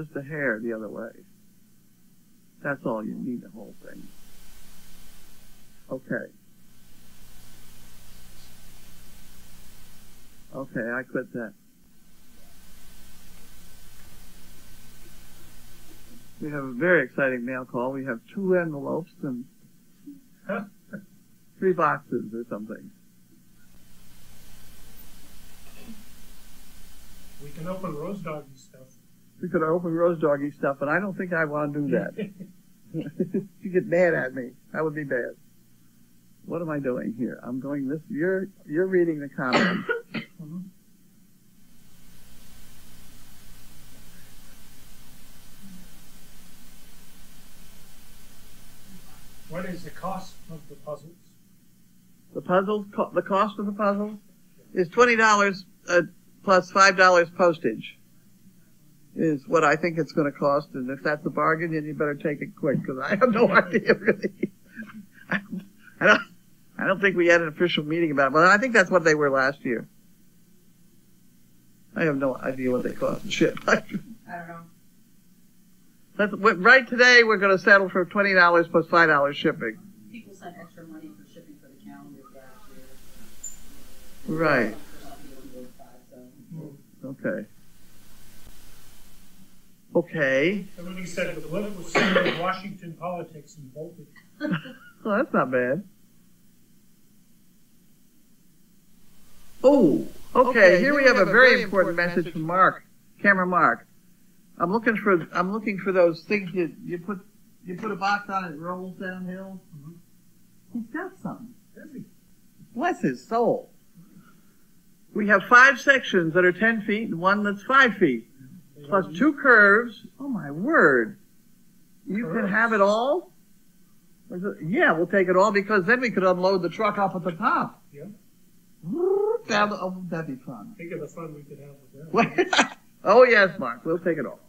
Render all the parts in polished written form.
just a hair the other way. That's all you need, the whole thing. Okay. Okay, I quit that. We have a very exciting mail call. We have 2 envelopes and 3 boxes or something. We can open Rose Doggy stuff. We could open Rose Doggy stuff, but I don't think I want to do that. You get mad at me. That would be bad. What am I doing here? I'm going this. You're reading the comments. What is the cost of the puzzles? The puzzles, the cost of the puzzles is $20 plus $5 postage. Is what I think it's going to cost, and if that's a bargain, then you better take it quick because I have no idea really. I don't think we had an official meeting about it, but I think that's what they were last year. I have no idea what they cost. Shit. I don't know. Right today, we're going to settle for $20 plus $5 shipping. People sent extra money for shipping for the calendar last year. Right. Okay. Okay. Somebody said the blip was similar to Washington politics and bolted. Well, that's not bad. Oh, okay. Here we have a very important message from Mark, Camera Mark. I'm looking for those things you put a box on it and it rolls downhill. Mm-hmm. He's got something. Bless his soul. We have 5 sections that are 10 feet and 1 that's 5 feet. Plus 2 curves. Oh my word. You can have it all? Yeah, we'll take it all because then we could unload the truck up at the top. Yeah. That'd be fun. Think of the fun we could have with that. Oh yes, Mark, we'll take it all.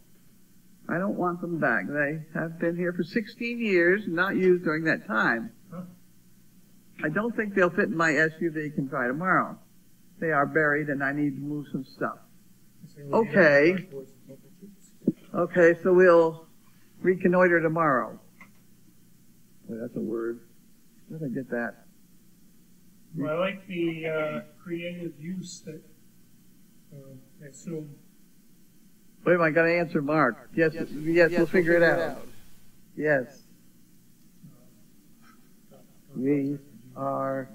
I don't want them back. They have been here for 16 years, not used during that time. Huh? I don't think they'll fit in my SUV. Can try tomorrow. They are buried and I need to move some stuff. Okay. Okay, so we'll reconnoiter tomorrow. Boy, that's a word. Where did I get that? Well, I like the creative use that I assume. Wait, am I going to answer Mark? Yes, we'll figure it out. Yes. We are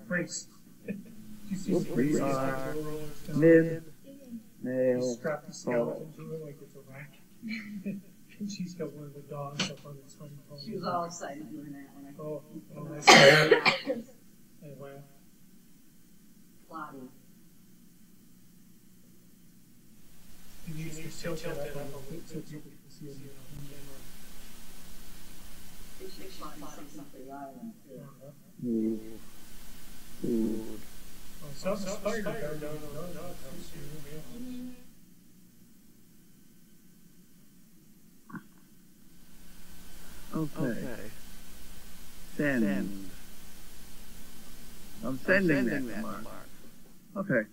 mid-male. Strap the skeleton to it like it's a rack. And she's got one of the dogs up on its hind pole. She was all excited doing that when I Oh, I see. I laugh. plotted. You need to tilt it up a little bit so people can see it on camera. It should find something for the island too. Move. Food. Oh, so spider down the road. Okay. Send. I'm sending that to Mark. Okay.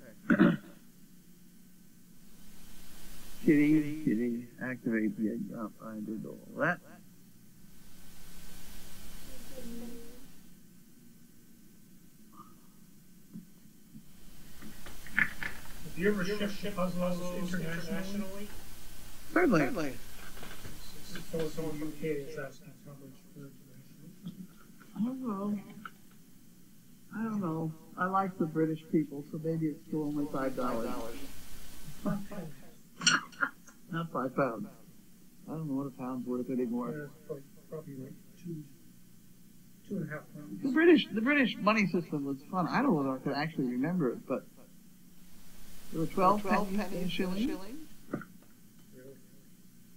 Kitty, activate the egg drop. I did all that. Have you ever shipped puzzles internationally? Certainly. Someone from UK is asking how much for international. I don't know. I like the British people, so maybe it's still only $5. Not £5. I don't know what a pound's worth anymore. Probably like 2.5 pounds. The British money system was fun. I don't know if I can actually remember it, but there were 12 pennies and shillings.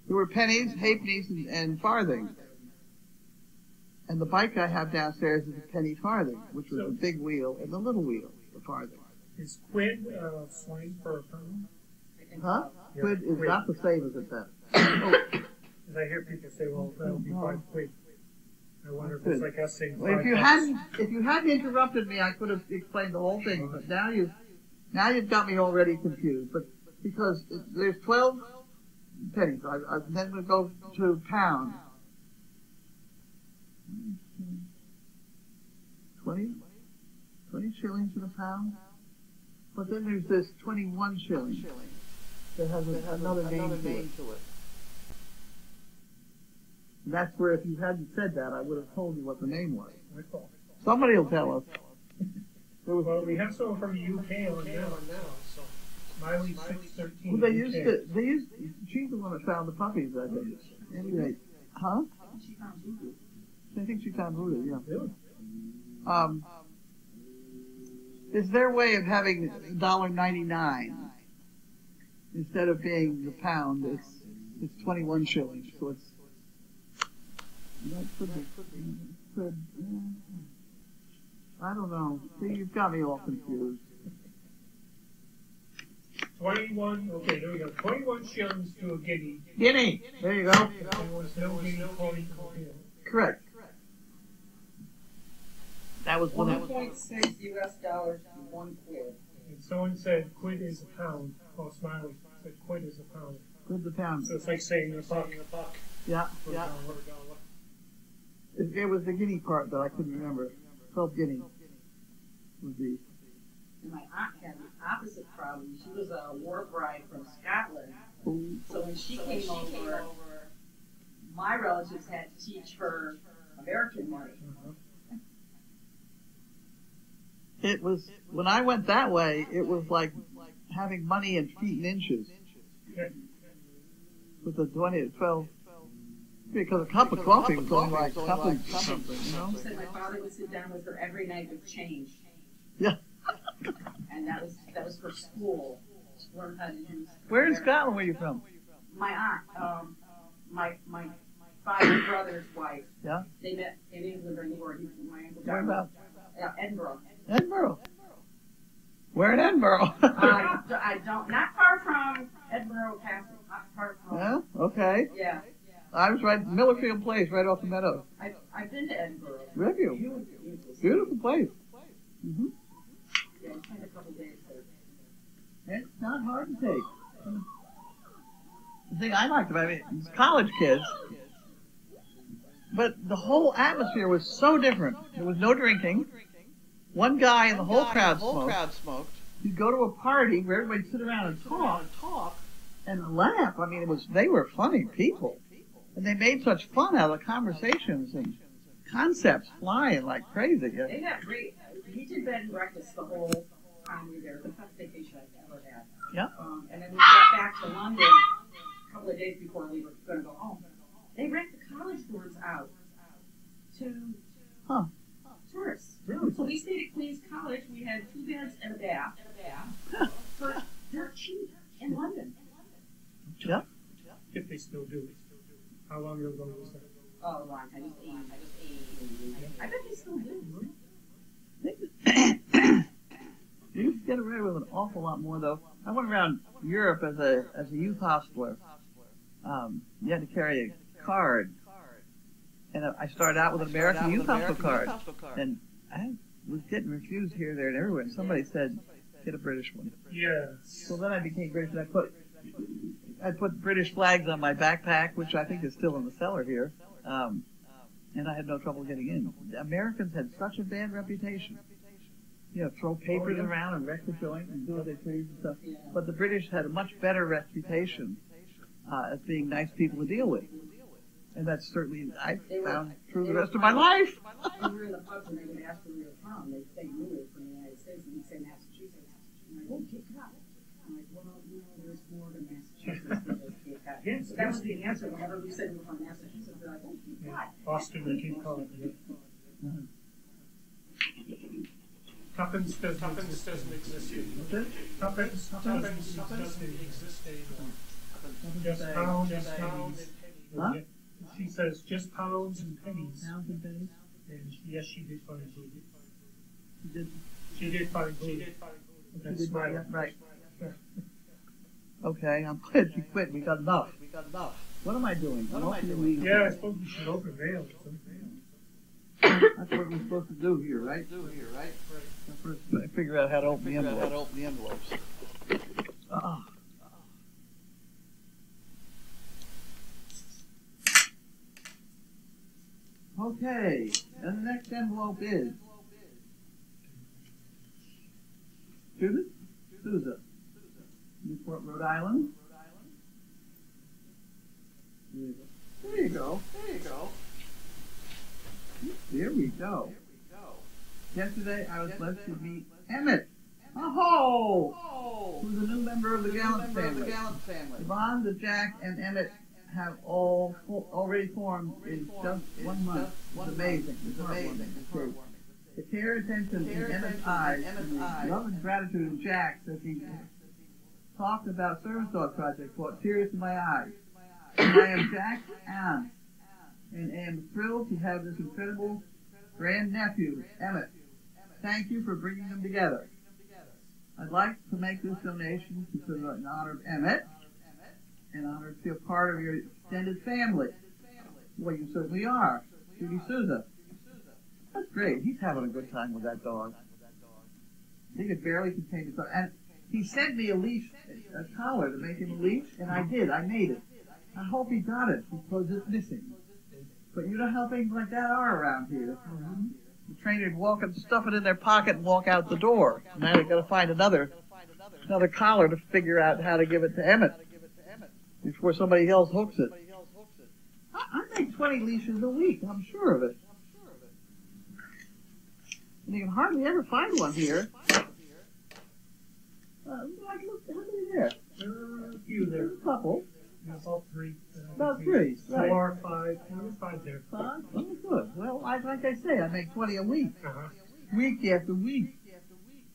There were pennies, halfpennies, and farthings. And the bike I have downstairs is a penny farthing, which was the big wheel and the little wheel, the farthing. Is quid slang for a pound? Huh? Yeah, Quid is quid. not the same as it says. Because I hear people say, well, that would be 5 quid. I wonder if it's like us saying 5 Well, if you hadn't interrupted me, I could have explained the whole thing. But now you've got me already confused. But because there's 12 pennies. Then we go to pound. 20 shillings in a pound. But then there's this 21 shillings that has another name to it. And that's where if you hadn't said that, I would have told you what the name was. Somebody will tell us. Well, we have someone from the UK on now, so Smiley 613. Well, she's the one that found the puppies, I think. Anyway, huh? She found voodoo. I think she found voodoo, yeah. Really? It's their way of having $1.99 instead of being the pound. It's 21 shillings, so it's that could be. I don't know. See, you've got me all confused. 21, okay, there we go. 21 shillings to a guinea. Guinea! There you go. There was no guinea coin. Correct. That was one of 1.6 US dollars to 1 quid. And someone said quid is a pound. Oh, Smiley said quid is a pound. Good the pound. So it's like saying a buck. Yeah, yeah. It was the guinea part that I couldn't remember. 12 guinea would be. And my aunt had the opposite problem. She was a war bride from Scotland. Ooh. So when she came over, my relatives had to teach her American money. It was, when I went that way, it was like having money in feet and inches. With the 12, because a cup of coffee was only like something, you know? She said my father would sit down with her every night with change. Yeah. And that was for school, to learn how to use. Where in Scotland were you from? My aunt, my father's brother's wife. Yeah. They met in England during the war. My uncle Where about? Edinburgh. Edinburgh. Where in Edinburgh? I don't, not far from Edinburgh Castle, not far from. Yeah, okay. Yeah. I was right, Millerfield Place, right off the meadows. I've been to Edinburgh. Have you? Beautiful. Beautiful place. Mm-hmm. Yeah, I spent a couple days there. It's not hard to take. The thing I liked about it, it's college kids, but the whole atmosphere was so different. There was no drinking. One guy in the whole crowd smoked. You'd go to a party where everybody'd sit around and talk and laugh. I mean, they were funny people. And they made such fun out of the conversations and concepts flying like crazy. Yeah. They got great. We did bed and breakfast the whole time we were there. The best vacation I've ever had. Yeah. And then we got back to London a couple of days before we were going to go home. They rent the college dorms out to tourists. Really? So we stayed at Queen's College. We had 2 beds and a bath for dirt cheap in London. Yeah. If they still do. How long ago was that? Oh, long time. I just ate. I bet they still do. You used to get away with an awful lot more, though. I went around Europe as a youth hostler. You had to carry a card. And I started out with an American Youth Hostel card. And I was getting refused here, there, and everywhere. And somebody said, get a British one. Yes. So then I became British, and I put British flags on my backpack, which I think is still in the cellar here. And I had no trouble getting in. The Americans had such a bad reputation. You know, throw papers around and wreck the joint and do what they please and stuff. But the British had a much better reputation as being nice people to deal with. And that's certainly, I found through the rest of my life. We were in the pub and they would ask where we were from. They'd say you were from the United States, and we'd say Massachusetts. I'm like, oh, Cape Cod. I'm like, well, you know, there's more than Massachusetts than just Cape Cod. Yes, so that was the answer. Whenever we said we were from Massachusetts, they're like, oh, Cape Cod. Boston and Cape Cod. Tuppence doesn't exist anymore. Tuppence doesn't exist anymore. Just pounds and pennies. Huh? She says just pounds and pennies. Pounds and pennies? And yes, she did find food. She did find food. That's yeah, right. Okay, I'm glad you quit. We got enough. What am I doing? Yeah, I suppose we should open mail. That's what we're supposed to do here, right? First, figure out how to open the envelopes. Okay, and the next envelope is Judith Souza, Newport, Rhode Island. There you go. There you go. There we go. Yesterday I was blessed to meet Emmett. Oh! Who's a new member of the Gallant family. The bond that Jack and Emmett have already formed in just 1 month. It's amazing. It's amazing. The care, attention in Emmett's eyes, and the love and gratitude in Jack's as he talked about Service Dog Project brought tears to my eyes. And I am Jack's aunt, and am thrilled to have this incredible grandnephew, Emmett. Thank you for bringing them together. I'd like to make this donation in honor of Emmett, in honor to feel part of your extended family. Well, you certainly are. Judy Souza. That's great. He's having a good time with that dog. He could barely contain his dog. And he sent me a leash, a collar to make him a leash, and I did. I made it. I hope he got it because it's missing. But you know how things like that are around here. The trainers walk and stuff it in their pocket and walk out the door. Now they've got to find another collar to figure out how to give it to Emmett before somebody else hooks it. I make 20 leashes a week. I'm sure of it. And you can hardly ever find one here. Look, how many there? There are a few there. A couple. About 3. About 3. Right. 4, 5. There's 5 there. 5? Oh, good. Well, like I say, I make 20 a week. Week after week.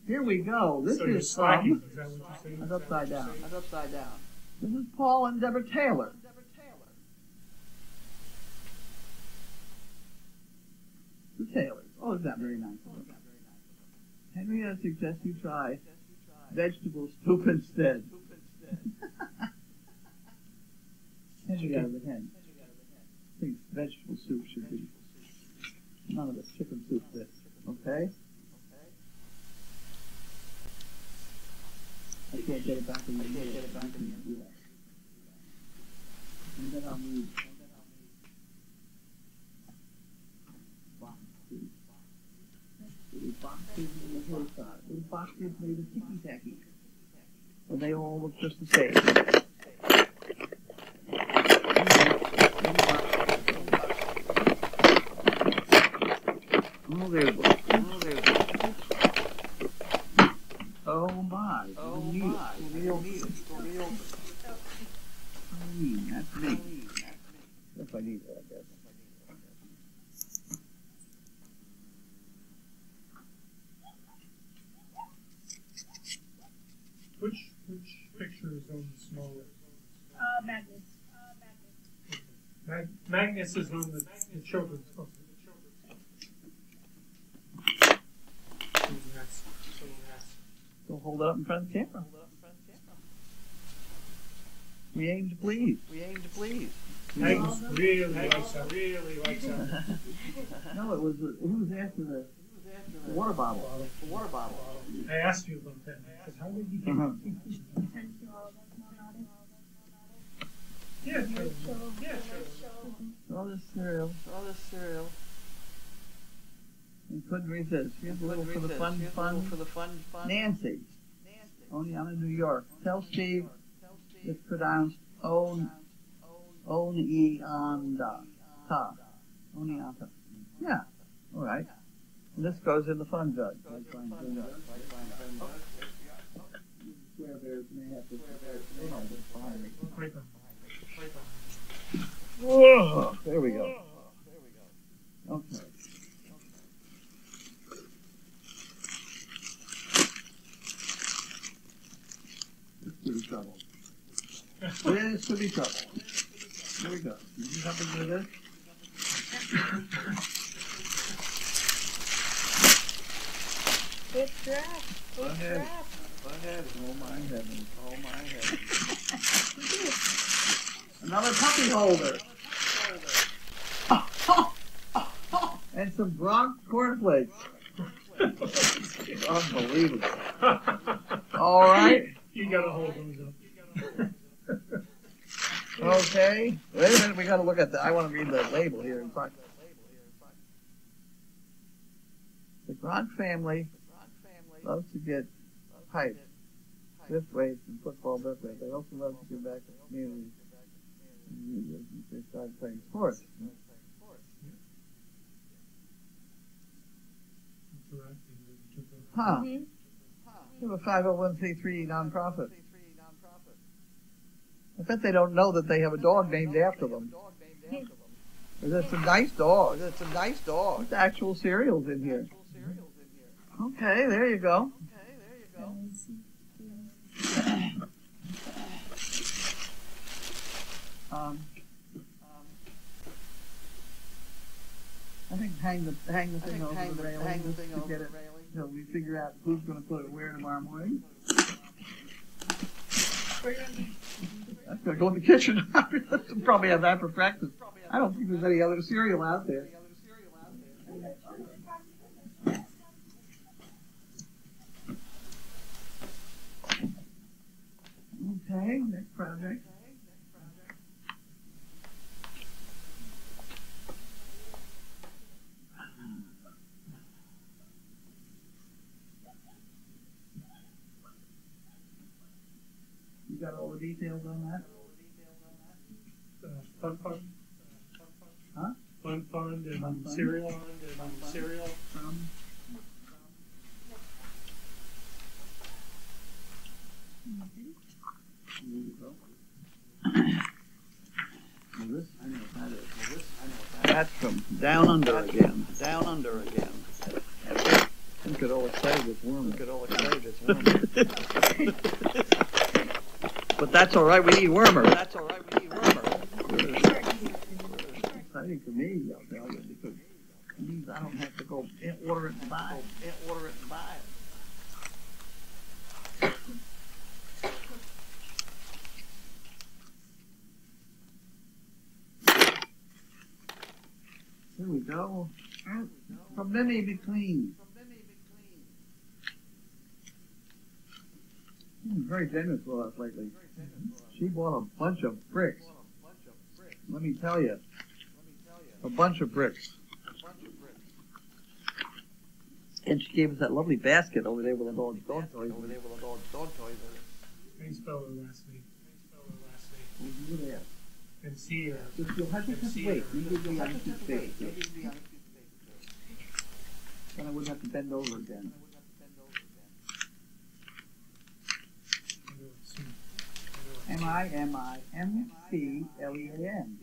Here we go. This So you're is slacking. Is that what you're saying? That's upside down. That's upside down. This is Paul and Deborah Taylor. The Taylors. Oh, it's not very nice. Henrietta suggests you try vegetable soup instead. Henrietta the hen thinks vegetable soup should be none of the chicken soup bit. Okay? I can't get it back in the U.S. And then I'll need little boxes in the hillside. Little boxes made of ticky-tacky. And they all look just the same. Oh, there's one. Oh my. Oh my. That's me. If I need that, I guess. Which picture is on the smaller? Magnus. Magnus is on the children's book. So hold it up in front of the camera. We aim to please. Magnus really likes that. No, it was after the water bottle. I asked you about that. I said, how did you get it? Yeah, sure. All this cereal. And couldn't resist. Here's a little for the fun. Nancy. Oneonta, New York. Tell Steve it's pronounced Oneonta. Oneonta. Yeah. All right. And this goes in the fun jug. Swear bears may have to behind me. Whoa, there we go. Okay. This could be trouble. This could be trouble. Here we go. You do something with this? It's draft. Go ahead. Oh my heavens. Another puppy holder. And some Bronx cornflakes. Unbelievable. All right. You gotta hold those up. Okay. Wait a minute. We gotta look at I want to read the label here in front. Broad family loves to get pipes, fifth weights, and football birthdays. They also love to give back to the community. They started playing sports. Huh. They have a 501c3 nonprofit. I bet they don't know that they have a dog named after them. That's a nice dog. That's a nice dog. There's actual cereals in here. Okay, there you go. I think hang the thing over the railing just to get it until we figure out who's going to put it where tomorrow morning. That's going to go in the kitchen. Probably have that for breakfast. I don't think there's any other cereal out there. Okay, next project. You got all the details on that? Fun fund. Huh? Fun fund and Fun fund? cereal. Cereal. That's from Down Under again. Down Under again. Don't get all excited, it's warm. But that's all right, we need warmer. Exciting for me, I'll tell you, because it means I don't have to go order it and buy it. Here we go. From Mimi Between. She's been very generous with us lately. She bought a bunch of bricks. Let me tell you. A bunch of bricks. And she gave us that lovely basket over there with all the dog toys. How you spell her last name? And see her. You'll have to just wait. You give me on two space. Then I wouldn't have to bend over again. M-I-M-I-M-C-L-E-A-N.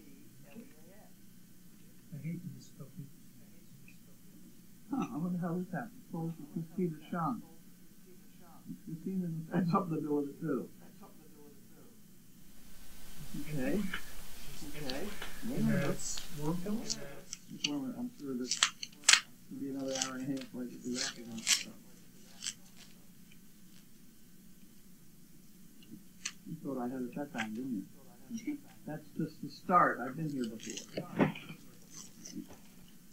I hate to misspell people. Huh, I wonder how this happened. Suppose it's Christina Sean. Christina has something to do with it too. Okay. And that's Wormville? I'm sure that will be another hour and a half before I get to that again. You thought I had a shutdown, didn't you? That's just the start. I've been here before.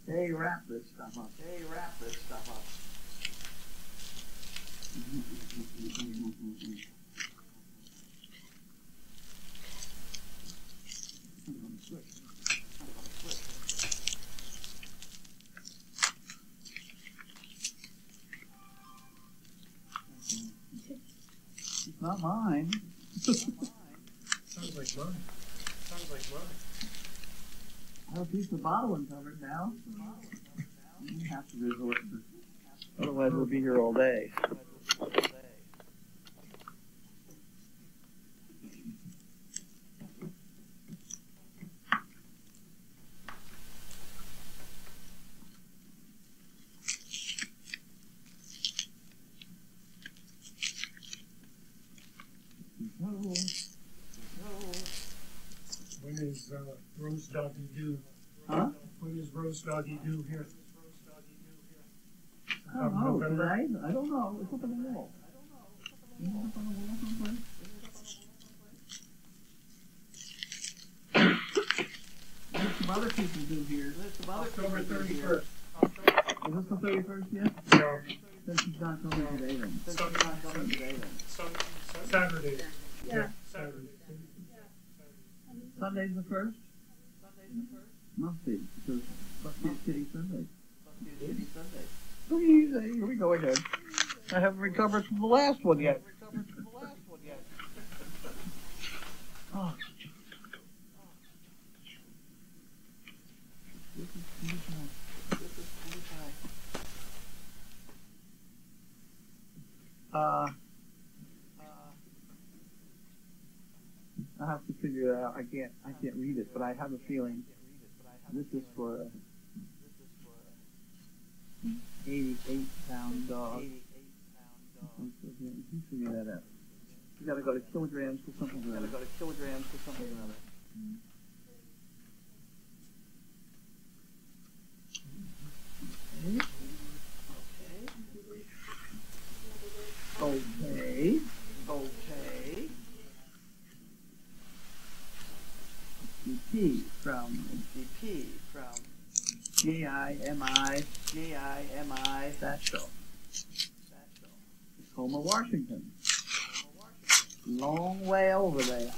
Hey, wrap this stuff up. It's not mine. Sounds like mine. I have a piece of bottling covered now. We have to resort to. Otherwise, we'll be here all day. When is Rose Doggy Doo? Huh? When is Rose Doggy Doo here? I don't know. Today? I don't know. It's up on the wall. It's up on the wall someplace. There's some other people do here. October 31st. Is this the 31st yet? No. Then she's not coming today then. Saturday. Yeah. Saturday. Sunday's the 1st? Must be, because must be a Kitty Sunday. What do you say? ahead. I haven't recovered from the last one yet. Oh. This is blue tie. I have to figure it out. I can't read it, but I have a feeling this is for a 88-pound dog. You figure that out. You gotta go to kilograms for something or other. Okay. GP from GIMI Satchel. Tacoma, Washington. Long way over there.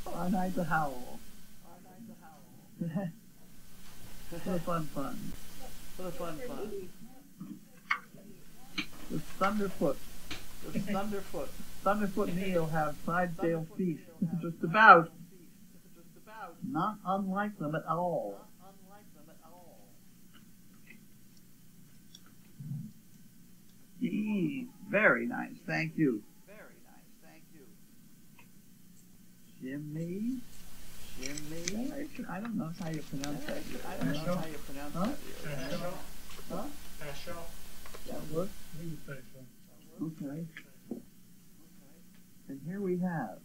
Our night to howl. For the fun. The Thunderfoot Neil have Clydesdale feet, just about. Not unlike them at all. Very nice, thank you. Jimmy. I don't know how you pronounce that. Huh? That works? Okay. And here we have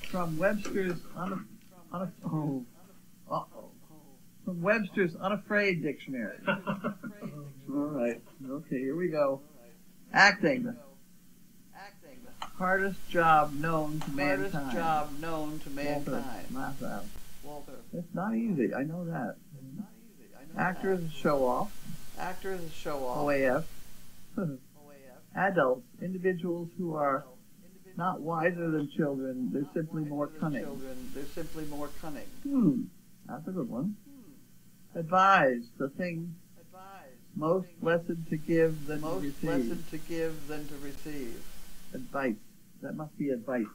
from Webster's from Webster's Unafraid Dictionary. All right. Okay, here we go. Acting. Hardest job known to mankind. Walter. It's not easy. I know that. Actor is a show-off. OAF. Adults, individuals who are not wiser than children, they're simply more cunning. That's a good one. Advise, the thing most blessed to give than to receive. Advice. That must be advice.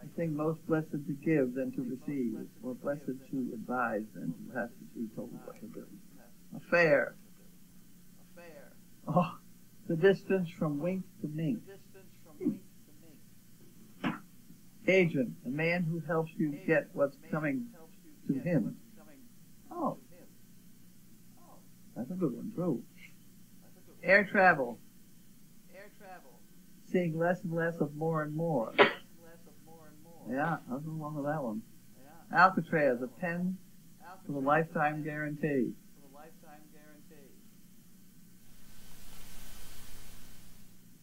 The thing most blessed to give than to receive, or blessed to advise than to have to be told what to do. Affair. Oh, the distance from wink to mink. Agent, a man who helps you get what's coming to him. Oh, that's a good one too. Air travel. Seeing less and less of more and more. Yeah, I'll go along with that one. Alcatraz, a pen with a lifetime guarantee.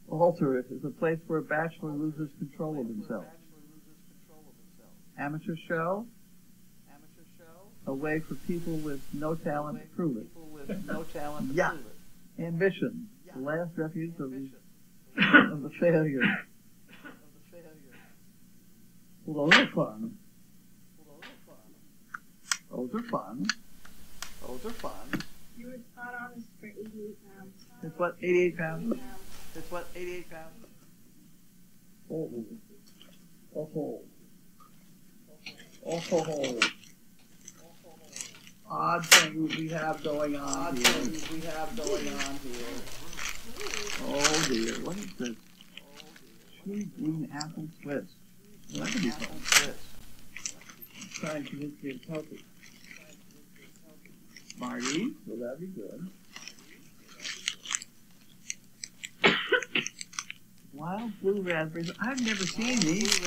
Altar is a place where a bachelor loses control of himself. Amateur show, a way for people with no talent to prove it. Yeah. Ambition, the last refuge of the failure. Well, those are fun. You were spot on this for 88 pounds. It's what, 88 pounds? Oh. Odd things we have going on here. Oh dear, what is this? Sweet green apple twist. Well, that could be fun. I'm trying to convince me it's healthy. Smarties, well that'd be good. Wild blue raspberries. I've never seen these.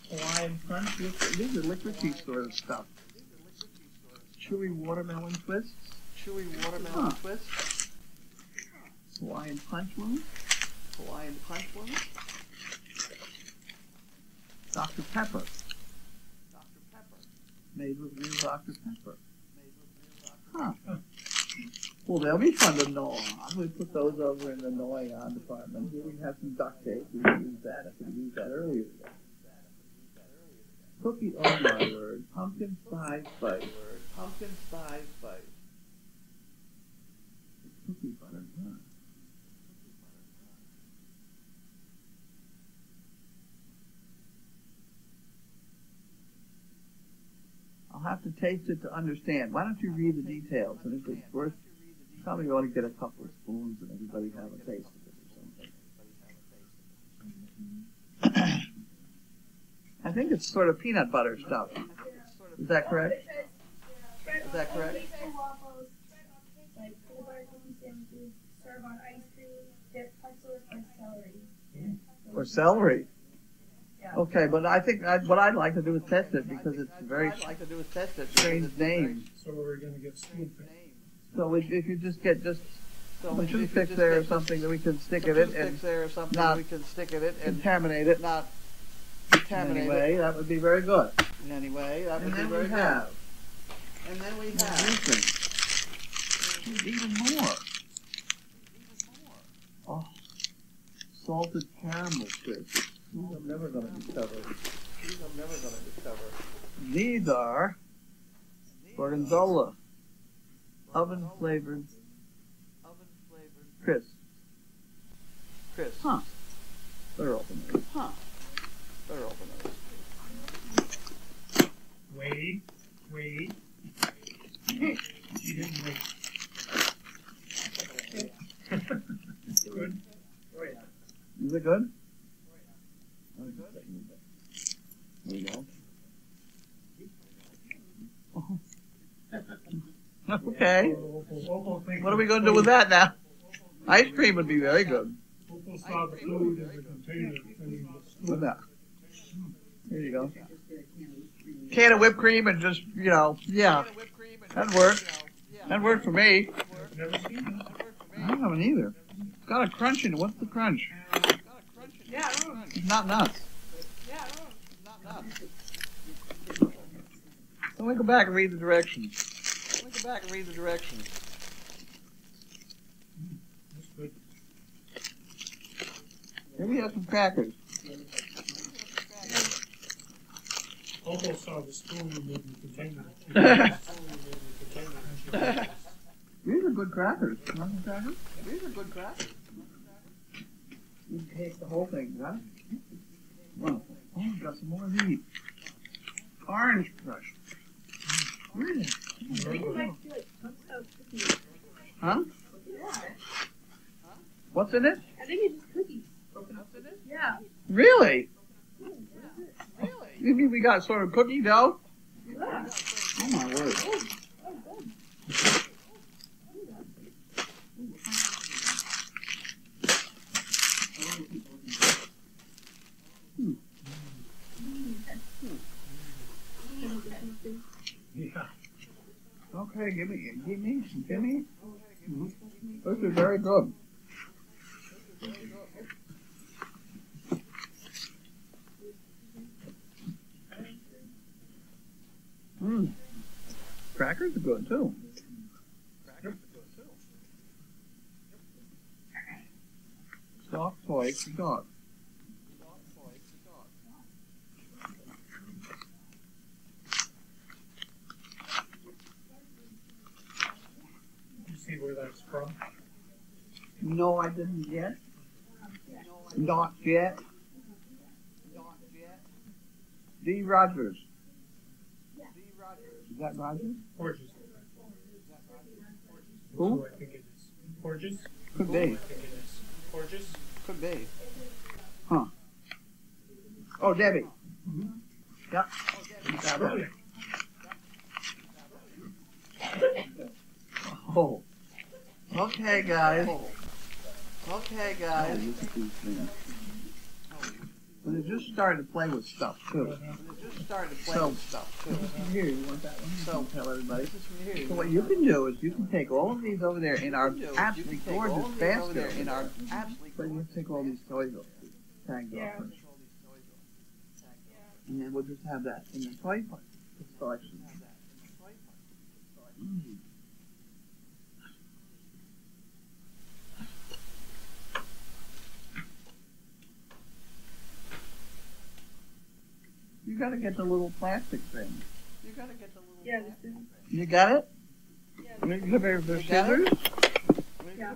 Hawaiian punch. These are licorice sort of stuff. Chewy watermelon twists. Hawaiian punch one. Dr. Pepper. Made with real Dr. Pepper. Well, they'll be fun to gnaw on. We put those over in the gnawing on department. Here we have some duct tape. We can use that. I could use that earlier. Cookie, oh my word. Pumpkin spice spice. Pumpkin spice spice. Cookie butter, huh? I'll have to taste it to understand. Why don't you read the details? And if it's worth, probably ought to get a couple of spoons and everybody have a taste of it or something. I think it's sort of peanut butter stuff. Is that correct? Is that correct? Waffles, like peanut butter cookie sandwiches, serve on ice cream, dip pretzels, or celery. Or celery. Okay, but I think what I'd like to do is test it because it's a very strange name. So we're going to get spoon fed. So if you just get a toothpick there or something that we can stick it in and not contaminate it. Anyway, that would be very good. Anyway, that would be And very then we good. have And then we have even more. Oh, salted caramel crisps. These I'm never going to discover. These are Gorgonzola, oven flavored crisps. Huh. They're open. They're open. Wait. You didn't wait. Good. Is it good? There you go. Okay. What are we going to do with that now? Ice cream would be very good. Opal saw the food in the container and the Look at that. There you go. Just get a can of whipped cream. Can of whipped cream and just, yeah. That'd work. That'd work for me. I've never seen that. I haven't either. It's got a crunch in it. What's the crunch? Yeah, It's not nuts. Let me go back and read the directions. That's good. Here we have some crackers. Opal saw the spoon in the container. These are good crackers. You want some crackers? You can taste the whole thing, got it? Well, oh, we got some more of these. Orange crush. Really? Huh? What's in it? I think it's just cookies. Yeah. Really? You mean we got sort of cookie dough? Yeah. Oh my word. Yeah. Okay, give me. This is very good. Crackers are good too. Soft toy for dog. You see where that's from? No, I didn't yet. Not yet. D. Rogers. Is that Rogers? Porges. Who? Who I think it is. Porges? Could Who be. I think it is. Porges? Could be. Huh. Oh, Debbie. Yep. Got Oh, it. Oh. Okay, guys. Okay, guys. But they just started to play with stuff too. So here, you want that one? So tell everybody. So what you can do is you can take all of these over there in our absolutely gorgeous basket. But you take all these toys off, tagged off first. And then we'll just have that in the toy selection. You gotta get the little plastic thing. Yeah, this is. You got it? Yeah. The scissors? Yeah.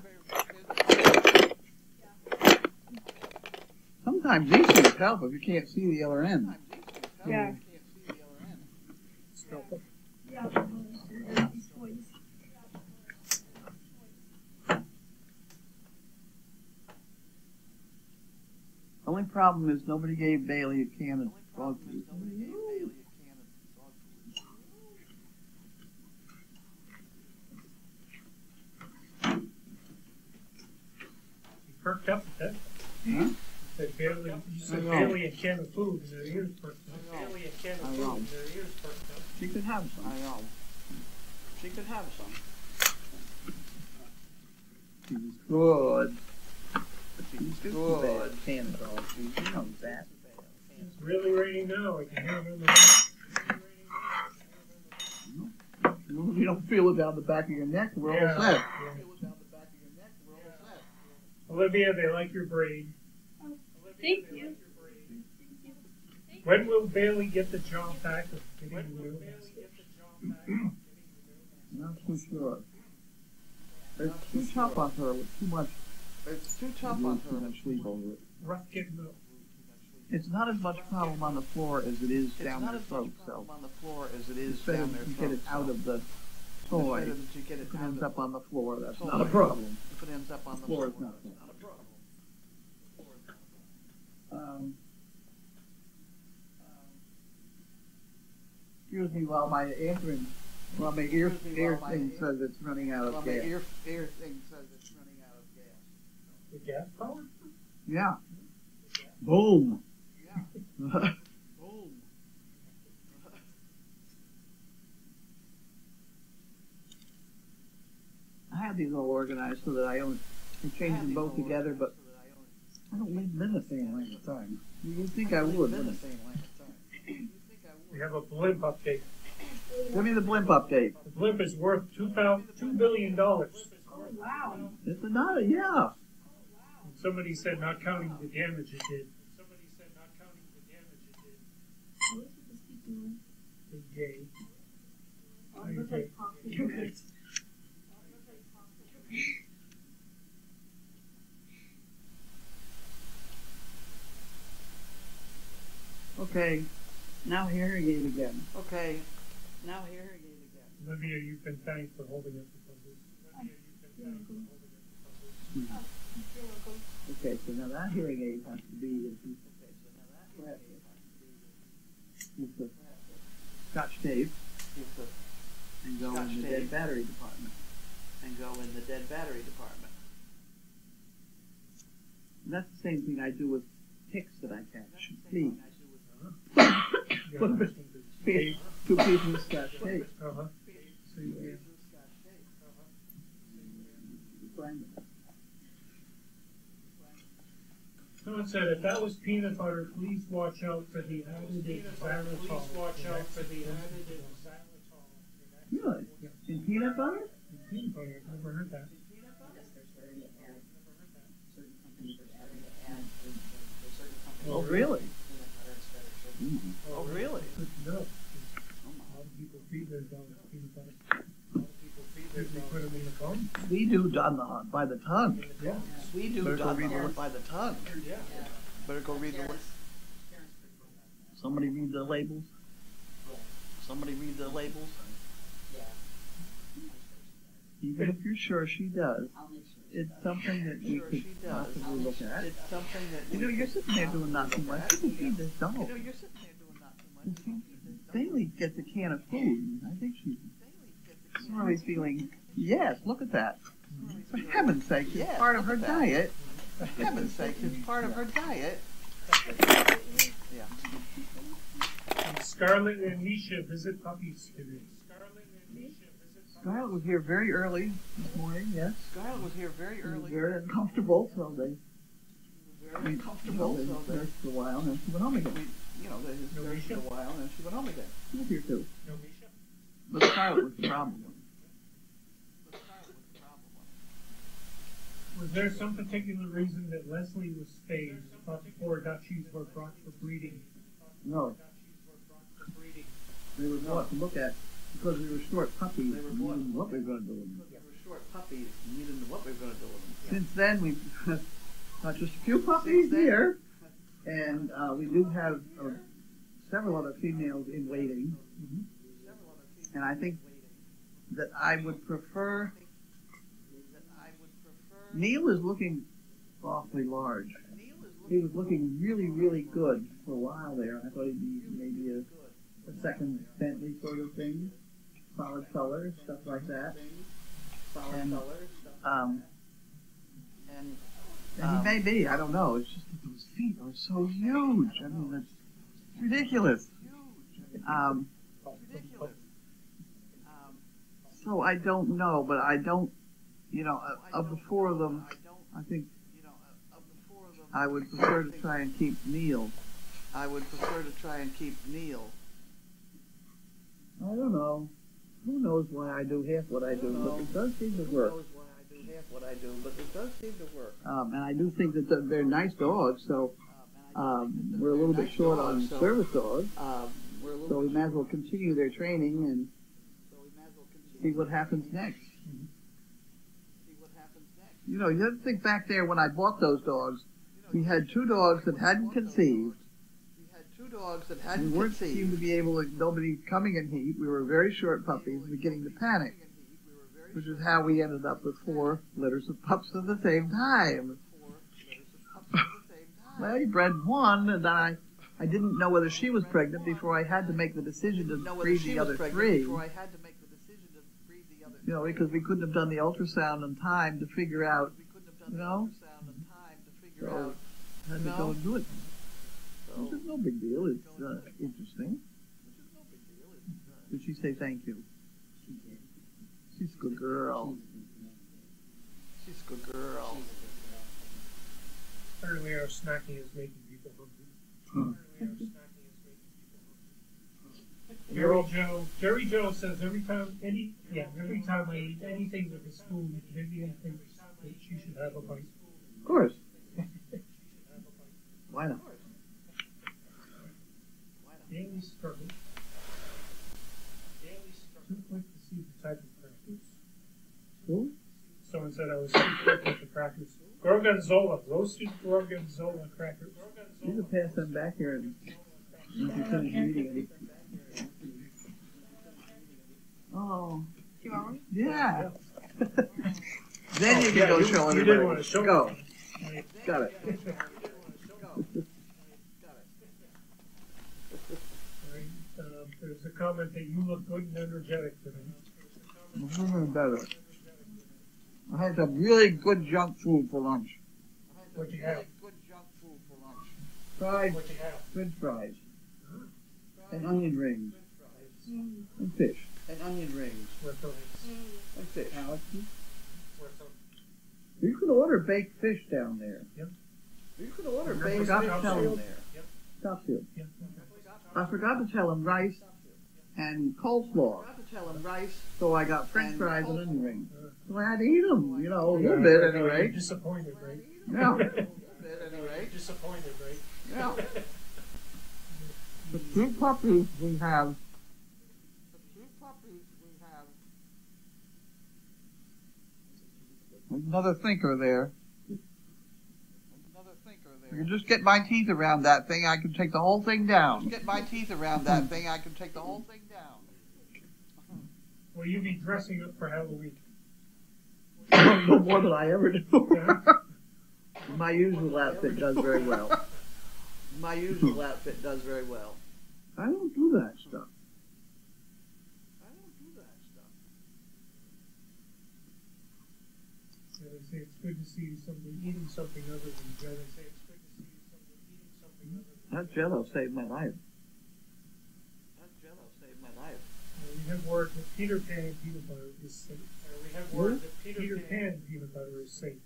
Sometimes these things help if you can't see the other end. Yeah. Scalpel. Yeah. These toys. Only problem is nobody gave Bailey a can of dog food. He perked up at that. Huh? Said Bailey, you said I know. Bailey and can of food, and their ears perked up. Bailey and can of I food, know. and their ears perked up. She could have some. I know. She could have some. She's good. She's She's good. bad. Can of dog food. She knows that. It's really raining now. I can hear it on the If you don't feel it down the back of your neck, we're all set. yeah. Olivia, they like your braid. Thank you. When will Bailey get the job back of getting the wheelbasket? Not too sure. It's too tough on her with too much. It's too tough on Too her. much sleep over it. Rough getting up. It's not as much problem on the floor as it is It's down not their as throat. much So problem on the floor as it is it's better down if their you throat. get it out of the It's toy. better that you get it If it out ends of up on the floor, that's toy. not a problem. If it ends up on the Floor floor, is not it's not a problem. Excuse me while my answering, while my ear thing says it's running out Well, of my gas. ear thing says it's running out of gas. The gas power? Yeah. Boom. Yeah. Boom. I have these all organized so that I don't change them both together, but I don't leave them in the same length of time. You'd think I would, wouldn't it? We have a blimp update. Give me the blimp update. The blimp is worth $2 billion. Oh, wow. It's another, yeah. Somebody said not counting the damage it did. What is this keep doing? Big J. Oh, it looks like pop yogurt. Okay, now hearing aid again. Okay, now here again. Olivia, you've been thanked for holding up the puzzles. Okay, so now that hearing aid has to be with the scotch tape With the and go Scotch in the tape. dead battery department. and go in the dead battery department. And that's the same thing I do with ticks that I catch. See, Yeah, What that's Piece- two pieces of scotch tape. Uh-huh. So you Someone said if that was peanut butter, please watch out for the additive xylitol. Please watch out for the additive xylitol. Really? In peanut butter? Peanut butter, I've never heard that. Oh, really? Oh, really? Good to know. A lot of people feed their dogs peanut butter. A lot of people feed their dogs. They put them in the bone. We do done by the ton. Yeah. We do Better go done read the- by the ton. Yeah. Better go read the list. Somebody read the labels. Somebody read the labels. Even if you're sure she does, it's something that you Sure could she does. possibly look at. It's something that You know, you're sitting there doing not too much. You can feed this dog. You know, you're sitting there doing not too much. Bailey gets a can of food. And I think she's sorry feeling, yes, look at that. For heaven's sake, it's Yeah, part of her look at that. diet. For heaven's sake, it's part of her diet. Yeah. And Scarlett and Nisha visit puppies today. Scarlett was here very early this morning, yes. Scarlett was here very She was early. very uncomfortable, so they Very uncomfortable. they So they, nursed for a while, and she went home again. you know, they just No nursed for a Misha? while and then she went home again. She was here too. No, Misha? But Scarlett was the problem. But Scarlett was the problem. Was there some particular reason that Leslie was spayed? I thought the four duchies were brought for breeding. No, They were bought to look at because we were short puppies. They were bought and what we were going to do with them. We were short puppies, and you didn't know what we were going to do with them. Since then, we've got just a few puppies here, and we do have several other females in waiting. And I think that I would prefer. Neil is looking awfully large. He was looking really, really good for a while there. I thought he'd be maybe a second Bentley sort of thing, solid color, stuff like that. And he may be. I don't know. It's just that those feet are so huge. I mean, it's ridiculous. So I don't know, but I don't. Of the four of them, I think I would prefer to try and keep Neil. I don't know. Who knows why I do half what I do, but it does seem to work. And I do think that they're nice dogs, so we're a little bit short on service dogs. So we might as well continue their training and see what happens next. You have to think back there when I bought those dogs, we had two dogs that hadn't conceived. We weren't seemed to be able to, nobody coming in heat. We were very short puppies, beginning to panic, which is how we ended up with 4 litters of pups at the same time. Well, he bred one, and I didn't know whether she was pregnant before I had to make the decision to breed the other 3. Because we couldn't have done the ultrasound in time to figure out, So, had to go and do it. Which is no big deal. It's interesting. Did she say thank you? She's a good girl. Apparently our snacking is making people hungry. Jerry Joe says every time I eat anything with a spoon, Vivian thinks that she should have a bite. Of course. Why not? Daily struggle. Too quick to see the type of crackers. Who? Someone said I was too quick with the crackers. Gorgonzola, roasted gorgonzola crackers. You can pass them back here and you can finish eating it. Oh. Do you want one? Yeah. Then you can go show everybody. You didn't want to show Go. me. Got it. There's a comment that you look good and energetic today. Even better. I had some really good junk food for lunch. What'd you have? Fried What'd you have? French fries. And onion rings. And fish. What's those? And fish. Alex, What's those? you can order baked fish down there. Yep. You can order Remember baked fish Topfield? down there. Yep. Topfield. Yeah. I forgot to tell him rice and coleslaw. So I got French fries and onion rings. So I had to eat them, a little bit You're anyway. disappointed, right? Yeah. Disappointed, right? Yeah. The 2 puppies we have. There's another thinker there. If you just get my teeth around that thing, I can take the whole thing down. Will you be dressing up for Halloween? No more than I ever do. My usual outfit does very well. I don't do that stuff. Yeah, they say it's good to see somebody eating something other than jelly. That Jello saved my life. We have word that Peter Pan peanut butter is safe. Peter Pan peanut butter is safe.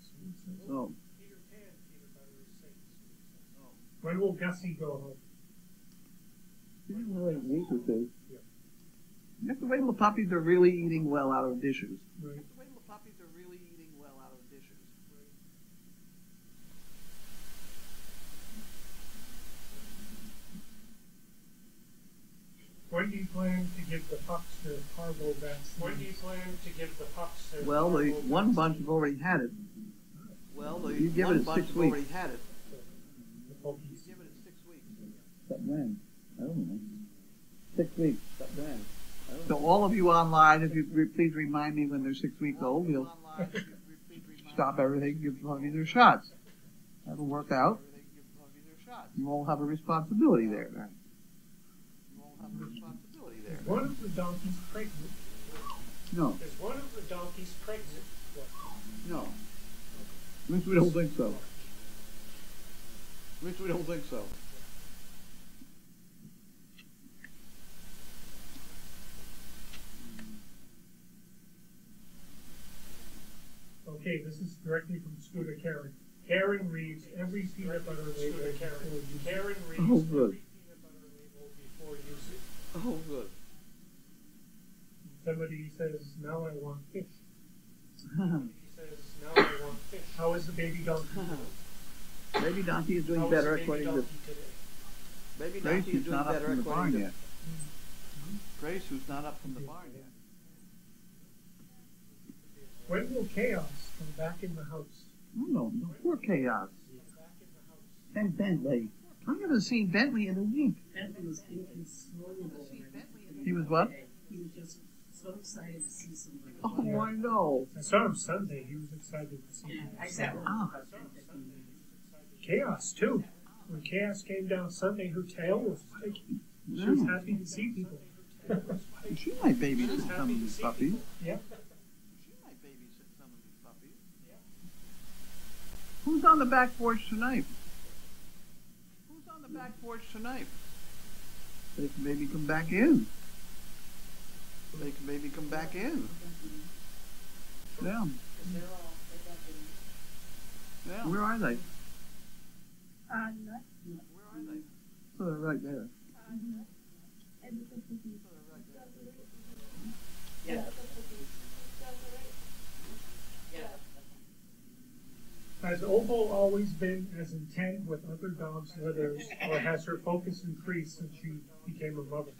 Oh. When will Gussie go home? Like a week or 2. Yeah. You have to wait till the puppies are really eating well out of dishes. Right. When do you plan to give the pups their parvo vaccine? When do you plan to give the pups their Well, the parvo one vaccine? bunch have already had it. You give it 6 weeks. The puppies. But when? I don't know. 6 weeks. But when? So all of you online, if you please remind me when they're 6 weeks old, we'll stop everything, give the puppies their shots. That'll work out. You all have a responsibility there. Then. Is one of the donkeys pregnant? No, Is one of the donkeys pregnant? no. At least we don't think so. At least we don't think so. Okay, this is directly from Scooter Karen. Karen reads every peanut butter label before use it. Karen reads Oh, good. every peanut butter label before use it. Oh, good. Somebody says, now I want fish. Somebody says, now I want fish. How is the baby donkey today? Baby donkey is How doing is better the baby according to donkey today? Baby Grace, donkey is who's doing not up better from the according barn to yet. Grace, who's not up from the barn yet. When will chaos come back in the house? No, poor chaos. And Bentley. I haven't seen Bentley in a week. Bentley was inconsolable. He was what? He was just so excited to see somebody. Oh, I know. I saw him Sunday. He was excited to see Yeah, me. I sat with Ah. Chaos, too. When Chaos came down Sunday, her tail was shaking. She was happy to see people. She might babysit some of these puppies. Yeah. Who's on the back porch tonight? Who's on the back porch tonight? They can maybe come back in. They can maybe come back in. Yeah. Yeah. Where are they? No. Where are they? Oh, they're right there. And the cookies. Yeah. The cookies. Has Opal always been as intent with other dogs' litters, or has her focus increased since she became a mother?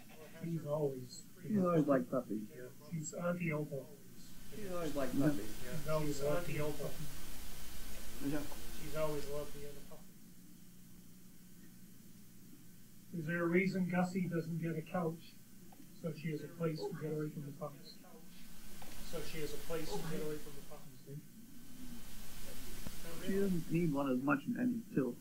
She's always. She's always liked puppies. Yeah, she's Auntie Opal. She's always liked puppies. She's always loved the Opal. Yeah. She's always loved the other puppy. Is there a reason Gussie doesn't get a couch so she has a place to get away from the puppies? So she has a place to get away from the puppies. She doesn't need one as much until.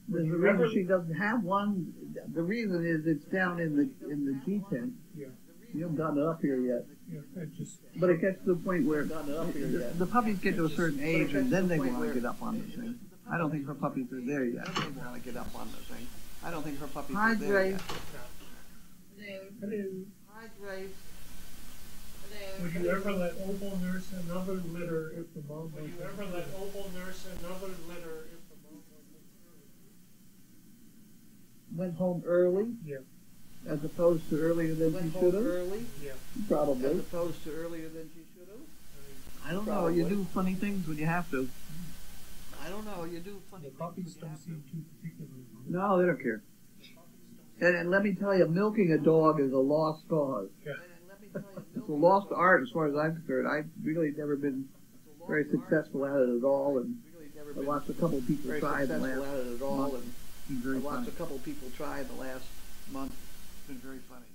There's a reason she doesn't have one. The reason is it's down in the G tent. Yeah. You haven't gotten it up here yet. Yeah, it just. But it gets to the point where the puppies get to a certain age and then they want to get up on the thing. I don't think her puppies are there yet. I don't want to get up on the thing. I don't think her puppies are there yet. Hello. Hi, Grace. Would you ever let Opal nurse another litter if the mom Would you ever let Opal nurse another litter if the mom Went home early. Yeah. As opposed to earlier than she should have. Yeah. Probably. As opposed to earlier than she should have. I don't know. You do funny things when you have to. I don't know. You do funny The things. puppies don't seem too particular. No, they don't care. And let me tell you, milking a dog is a lost cause. Yeah. It's a lost art as far as I'm concerned. I've really never been very successful at it at all, and I watched a couple of people try in the last month. It's been very funny. A couple of people try in the last month. It's been very funny.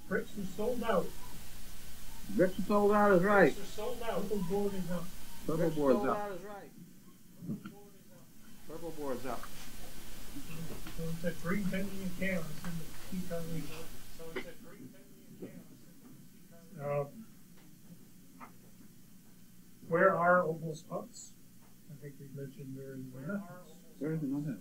Bricks are sold out. Bricks are sold out is right. Bricks are sold out. Purple board is up. Purple board's up. Purple board's up. So it's at Green Penny and Chaos in the Teton Region. So it's at Green Penny and Chaos in the Where are Opal's pups? I think we mentioned they're in the nut house. There's another.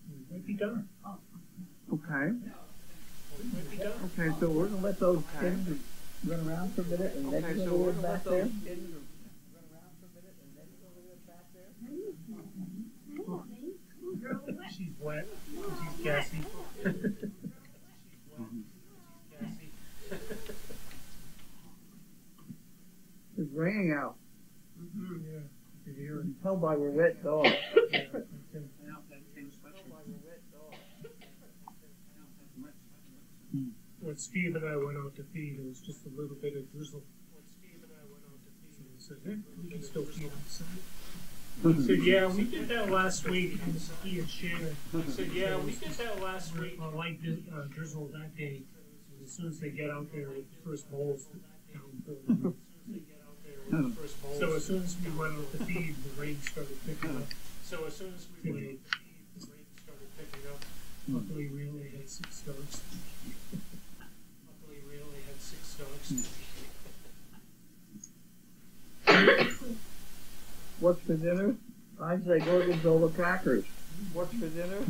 We might be done. Okay. We might be done. Okay, so we're gonna let those kids run around for a minute and then go over back there. my wet dog. When Steve and I went out to feed, it was just a little bit of drizzle. So we said, we can still feed outside. He said, yeah, we did that last week. And he and Shannon. He said, yeah, we did that last week. On light drizzle that day. As soon as they get out there with the first bowls down. So as soon as we went out to feed, the rain started picking up. Luckily, we only had 6 dogs. What's for dinner? I say gorgonzola crackers. What's for dinner?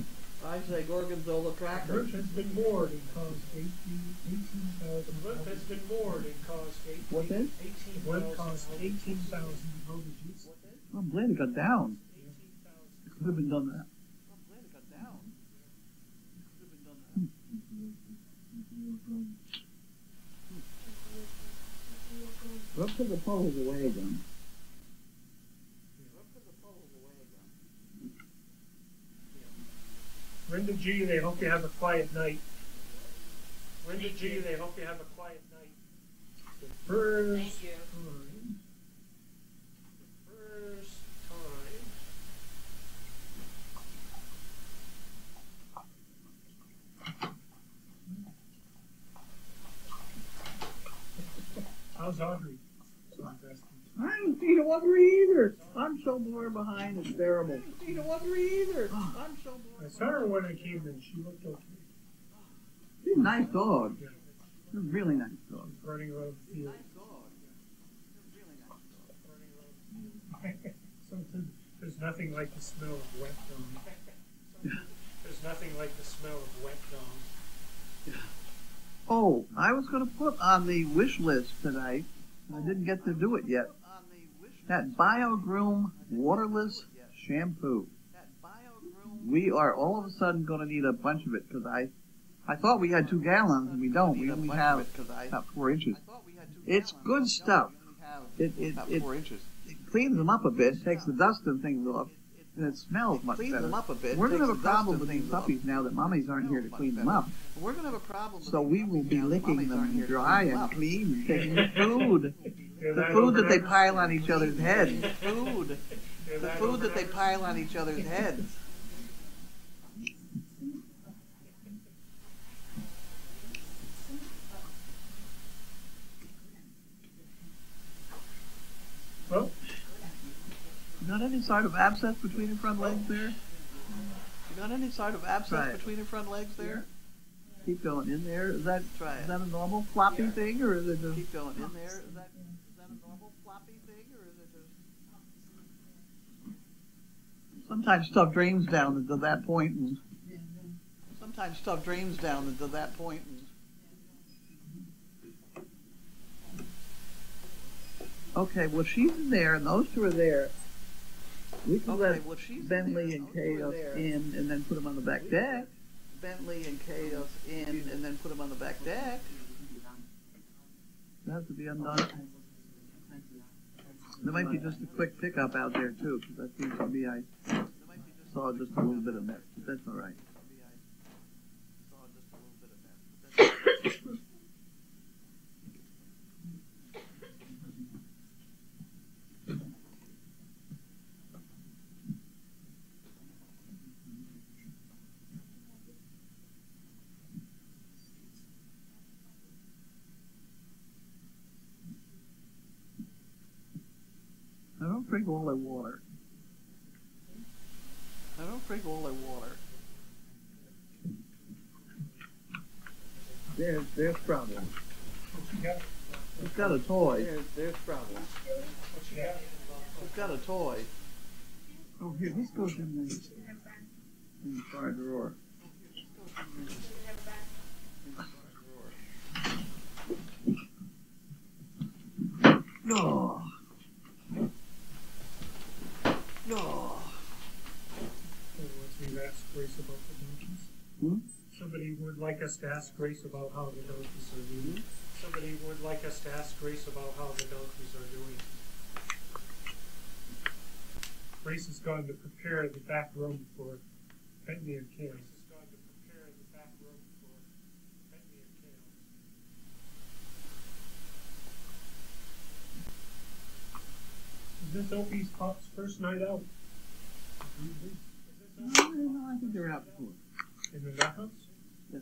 I say gorgonzola crackers. Has been moored and caused 18,000. Has been moored and caused 18,000. What's it? What cost 18,000 rotages? I'm glad it got down. Could have been done that. Let's put the poles away again. Linda G, they hope you have a quiet night. Linda G, they hope you have a quiet night. The first time. How's Audrey? I haven't seen Audrey either. I'm so bored behind, it's terrible. I haven't seen Audrey either. I'm so bored. I saw her when I came in. She looked okay. She's a nice dog. Yeah. She's a really nice dog. Running around the field. Something, there's nothing like the smell of wet dog. There's nothing like the smell of wet dog. Oh, I was going to put on the wish list tonight. I didn't get to do it yet. That BioGroom waterless shampoo. We are all of a sudden going to need a bunch of it because I thought we had 2 gallons and we don't. We only have about 4 inches. It's good stuff. It cleans them up a bit, takes the dust and things off, and it smells much better. We're going to have a problem with these puppies now that mommies aren't here to clean them up. We're going to have a problem. So we will be licking them dry and clean and taking the food. The food that they pile on each other's heads. The food that they pile on each other's heads. Well, You got any sort of abscess between your front legs there? You got any sort of abscess between your front legs there? Keep going in there. Is that Try is that a normal floppy thing, or is it just? Keep going in there. Is that a normal floppy thing, or is it just? Sometimes stuff drains down into that point, and Sometimes stuff drains down into that point. okay, well she's in there, and those 2 are there. We can Okay, let well, she's Bentley there, and those 2 are Chaos there. in, and then put them on the back deck. Bentley and Chaos in, and then put them on the back deck. That has to be undone. There might be just a quick pickup out there too, because that seems to be I saw just a little bit of that, but that's all right. I don't drink all their water. I don't drink all their water. There's problem. what you got? He's got a toy. There's problem. What you got? We've got a toy. Oh, here, this goes in the far drawer. No. No. We've asked Grace about the donkeys. Somebody would like us to ask Grace about how the donkeys are doing. Somebody would like us to ask Grace about how the donkeys are doing. Grace has gone to prepare the back room for Bentley and Cam. Is this Opie's Pop's first night out? No, I think they're out before. In the nut house? Yeah.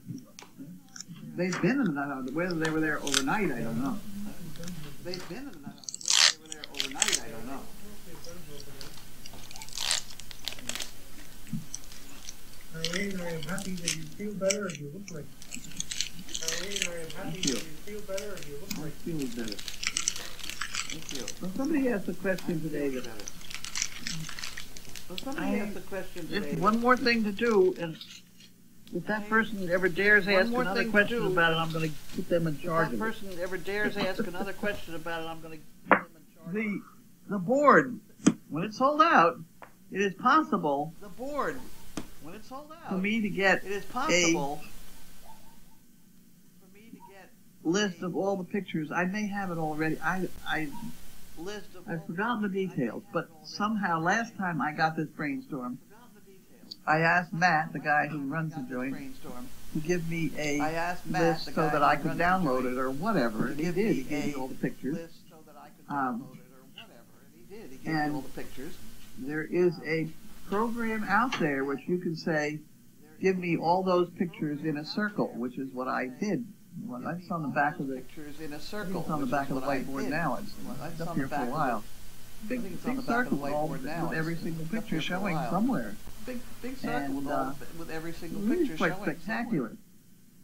They've been in the nut house. Whether they were there overnight, I don't know. They've been in the nut house. Whether they were there overnight, I don't know. Arlene, I am happy that you feel better and you look like. Arlene, I am happy that you feel better and you look like. I feel better. Thank you. Well, somebody asked a question today that. One more thing to do, and if that person ever dares ask another question about it, I'm going to put them in charge of it. If that person ever dares ask another question about it, I'm going to put them in charge of it. The board, when it's sold out, it is possible. The board, when it's sold out, for me to get a list of all the pictures. I may have it already. I've forgotten the details, but somehow last time I got this brainstorm, I asked Matt, the guy who runs the joint, to give me a list so that I could download it or whatever, and he did. He gave me all the pictures. And there is a program out there which you can say, give me all those pictures in a circle, which is what I did. Well, that's on the back of the pictures in a circle. It's on the back of the whiteboard now. It's up here for a while. Big circle with every single picture showing somewhere. Big circle with every single picture showing. Quite spectacular.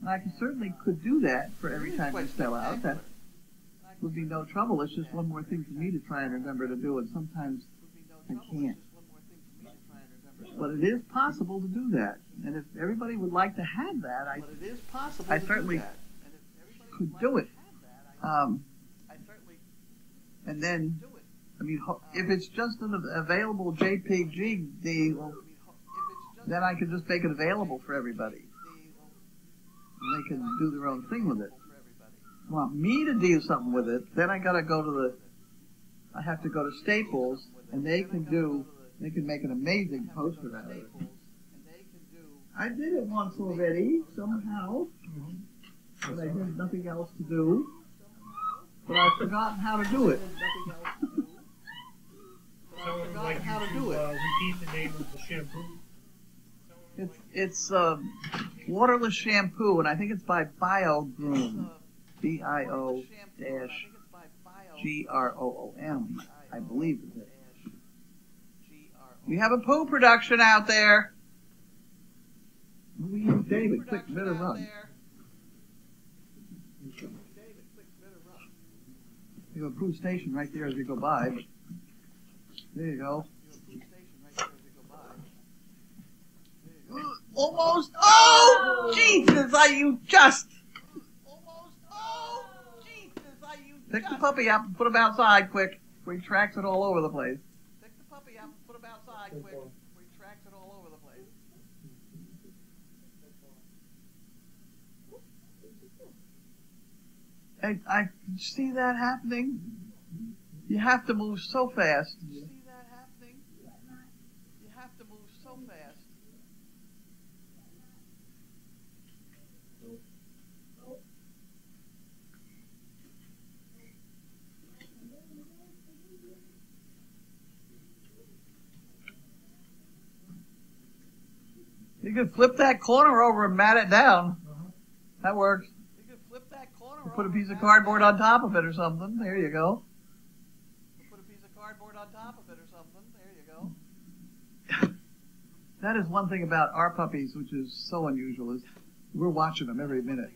And I certainly could do that for every time we sell out. That would be no trouble. It's just one more thing for me to try and remember to do, and sometimes I can't. But it is possible to do that, and if everybody would like to have that, I certainly could do it. And then, I mean, if it's just an available JPG deal, then I can just make it available for everybody. And they can do their own thing with it. Want me to do something with it, then I gotta go to I have to go to Staples, and they can make an amazing poster out of it. I did it once already, somehow, but I had nothing else to do. But I've forgotten how to do it. Someone would like you to repeat the name of the shampoo. It's waterless shampoo, and I think it's by BioGroom. BIO-GROOM, I believe it is. We have a poo production out there. We use David, quick, better run. You have a poo station right there as you go by. But there you go. Almost. Oh, Jesus! Pick the puppy up and put him outside quick before he tracks it all over the place. Pick the puppy up and put him outside quick before he tracks it all over the place. I see that happening. You have to move so fast. You see that happening? You have to move so fast. You could flip that corner over and mat it down. That works. You could flip that corner over. Put a piece of cardboard on top of it or something. There you go. Put a piece of cardboard on top of it or something. There you go. That is one thing about our puppies, which is so unusual, is we're watching them every minute.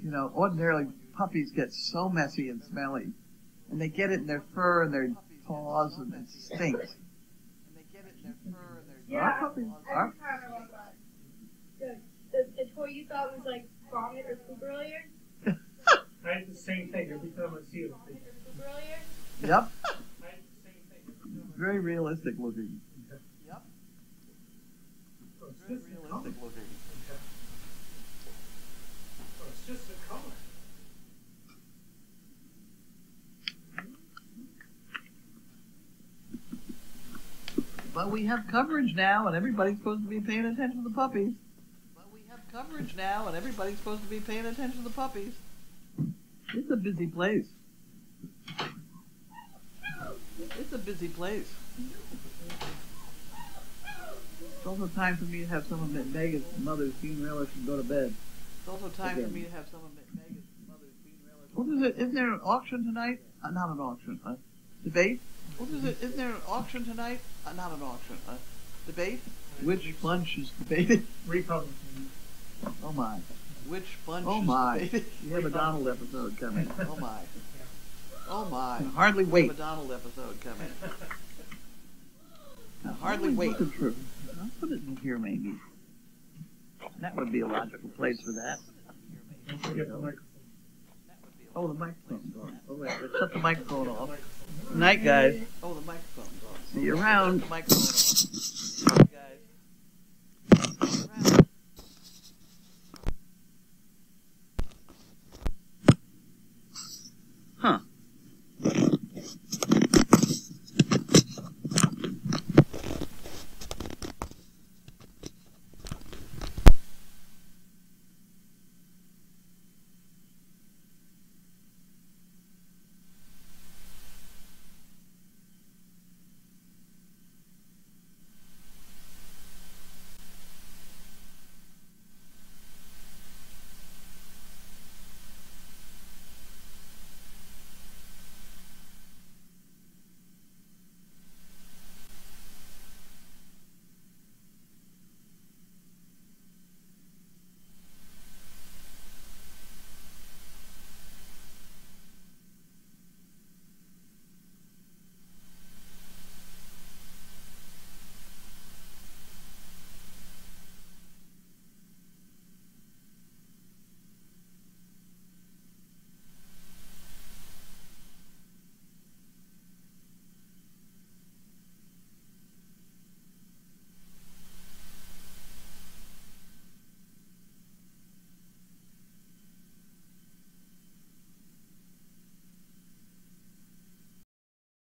You know, ordinarily puppies get so messy and smelly, and they get it in their fur and their paws, and it stinks. Yeah, the toy you thought was like vomit or poop earlier? I had the same thing every time I see it. Yep. I had the same thing. Very realistic looking. Yep. Very realistic looking. It's just a color. But we have coverage now, and everybody's supposed to be paying attention to the puppies. But we have coverage now, and everybody's supposed to be paying attention to the puppies. It's a busy place. It's a busy place. It's also time for me to have some of Megan's mother's bean relish and go to bed. It's also time for me to have some of Megan's mother's bean relish. What is it? Isn't there an auction tonight? Not an auction. Debate? What is it? Isn't there an auction tonight? Not an auction. Debate? Which bunch is debated? Republican. Oh my. Which bunch Oh is my. debated? We have a Donald episode coming. Oh my. Oh my. I can hardly We wait. have a Donald episode coming. I hardly wait. I'll put it in here maybe. That would be a logical place for that. Don't forget the microphone. Oh, the microphone's on. Oh wait, let's shut the microphone off. Good night, guys. Oh, the microphone's on. See you around. The microphone off. Good night, guys. See you around.